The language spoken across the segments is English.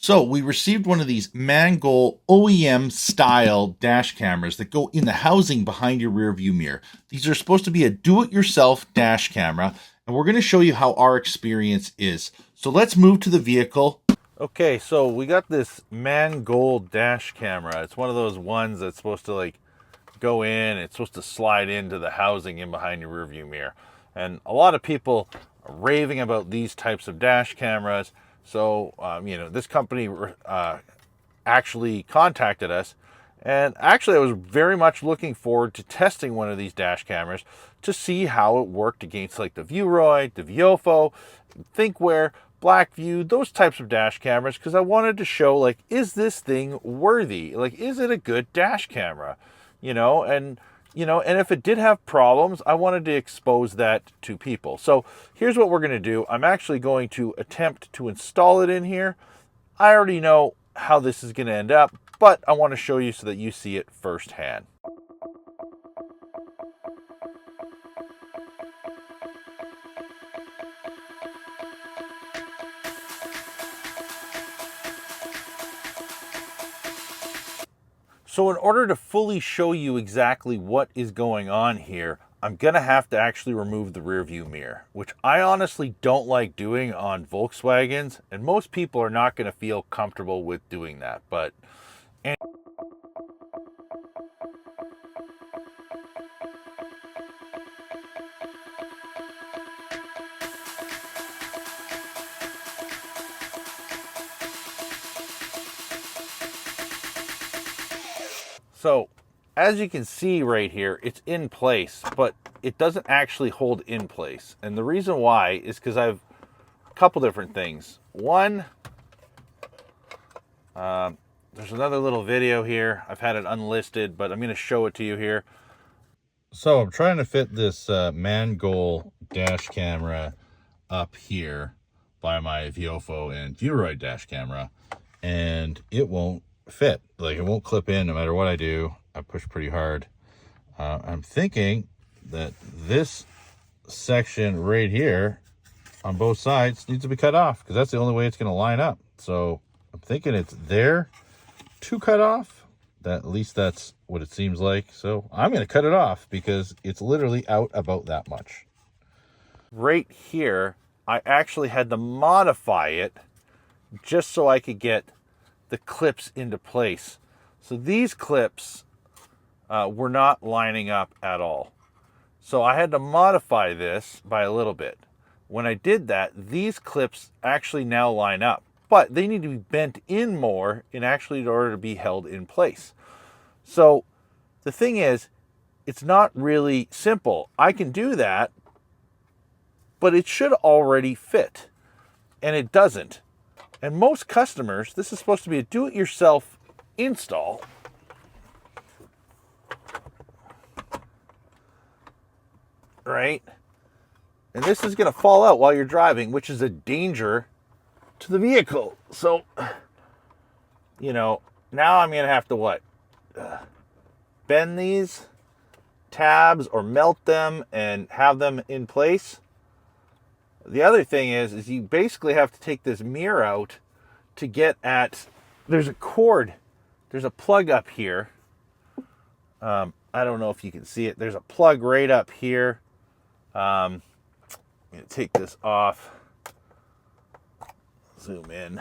So we received one of these Mangoal OEM style dash cameras that go in the housing behind your rear view mirror. These are supposed to be a do-it-yourself dash camera, and we're going to show you how our experience is. So let's move to the vehicle. Okay, so we got this Mangoal dash camera. It's one of those ones that's supposed to like go in, it's supposed to slide into the housing in behind your rear view mirror. And a lot of people are raving about these types of dash cameras. So, this company actually contacted us. And actually, I was very much looking forward to testing one of these dash cameras to see how it worked against like the Vuroid, the Viofo, Thinkware, Blackview, those types of dash cameras, because I wanted to show, like, is this thing worthy? Like, is it a good dash camera? And if it did have problems, I wanted to expose that to people. So here's what we're going to do. I'm actually going to attempt to install it in here. I already know how this is going to end up, but I want to show you so that you see it firsthand. So in order to fully show you exactly what is going on here, I'm going to have to actually remove the rear view mirror, which I honestly don't like doing on Volkswagens, and most people are not going to feel comfortable with doing that. So as you can see right here, it's in place, but it doesn't actually hold in place. And the reason why is because I've a couple different things. One, there's another little video here. I've had it unlisted, but I'm going to show it to you here. So I'm trying to fit this Mangoal dash camera up here by my Viofo and Vuroid dash camera, and it won't fit. Like, it won't clip in no matter what I do. I push pretty hard. I'm thinking that this section right here on both sides needs to be cut off, because that's the only way it's going to line up. So I'm thinking it's there to cut off. At least that's what it seems like. So I'm going to cut it off because it's literally out about that much. Right here, I actually had to modify it just so I could get the clips into place. So these clips were not lining up at all. So I had to modify this by a little bit. When I did that, these clips actually now line up, but they need to be bent in more in order to be held in place. So the thing is, it's not really simple. I can do that, but it should already fit, and it doesn't. And most customers, this is supposed to be a do-it-yourself install. Right? And this is going to fall out while you're driving, which is a danger to the vehicle. So, now I'm going to have to bend these tabs or melt them and have them in place. The other thing is you basically have to take this mirror out to get at, there's a cord, there's a plug up here. I don't know if you can see it. There's a plug right up here. I'm going to take this off, zoom in.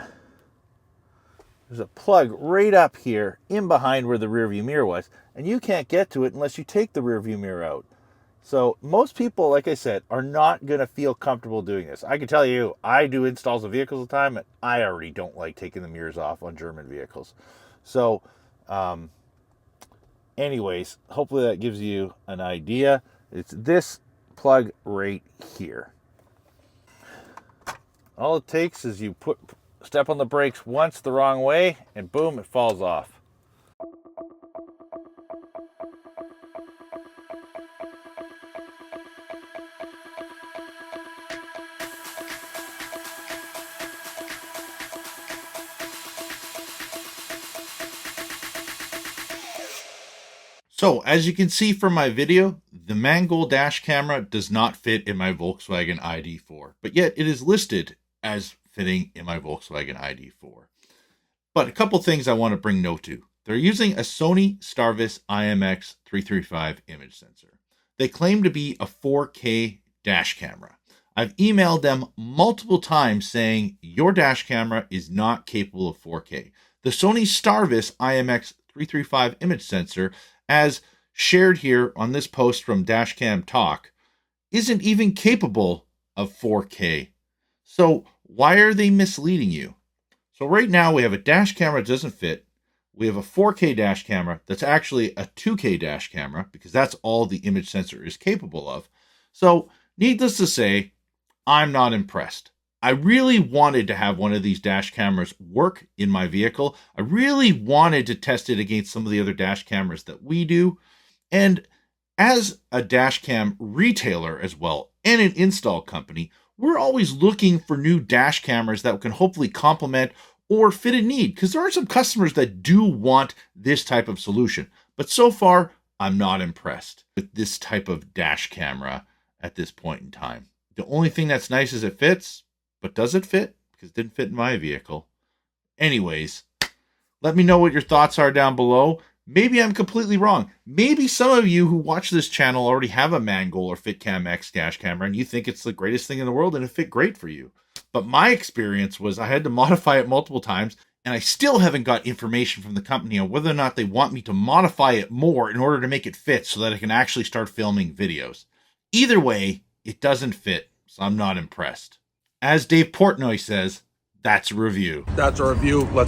There's a plug right up here in behind where the rear view mirror was, and you can't get to it unless you take the rear view mirror out. So most people, like I said, are not going to feel comfortable doing this. I can tell you, I do installs of vehicles all the time, and I already don't like taking the mirrors off on German vehicles. So anyways, hopefully that gives you an idea. It's this plug right here. All it takes is you step on the brakes once the wrong way, and boom, it falls off. So as you can see from my video, the Mangoal dash camera does not fit in my Volkswagen ID4, but yet it is listed as fitting in my Volkswagen ID4. But a couple things I want to bring note to. They're using a Sony Starvis IMX335 image sensor. They claim to be a 4K dash camera. I've emailed them multiple times saying your dash camera is not capable of 4K. The Sony Starvis IMX335 image sensor, as shared here on this post from Dashcam Talk, isn't even capable of 4K. So why are they misleading you? So right now we have a dash camera that doesn't fit. We have a 4K dash camera that's actually a 2K dash camera because that's all the image sensor is capable of. So needless to say, I'm not impressed. I really wanted to have one of these dash cameras work in my vehicle. I really wanted to test it against some of the other dash cameras that we do. And as a dash cam retailer as well, and an install company, we're always looking for new dash cameras that can hopefully complement or fit a need, because there are some customers that do want this type of solution. But so far, I'm not impressed with this type of dash camera at this point in time. The only thing that's nice is it fits, but does it fit? Because it didn't fit in my vehicle. Anyways, let me know what your thoughts are down below. Maybe I'm completely wrong. Maybe some of you who watch this channel already have a Mangoal or FitCam X dash camera and you think it's the greatest thing in the world and it fit great for you. But my experience was I had to modify it multiple times and I still haven't got information from the company on whether or not they want me to modify it more in order to make it fit so that I can actually start filming videos. Either way, it doesn't fit, so I'm not impressed. As Dave Portnoy says, that's a review. That's a review. Let's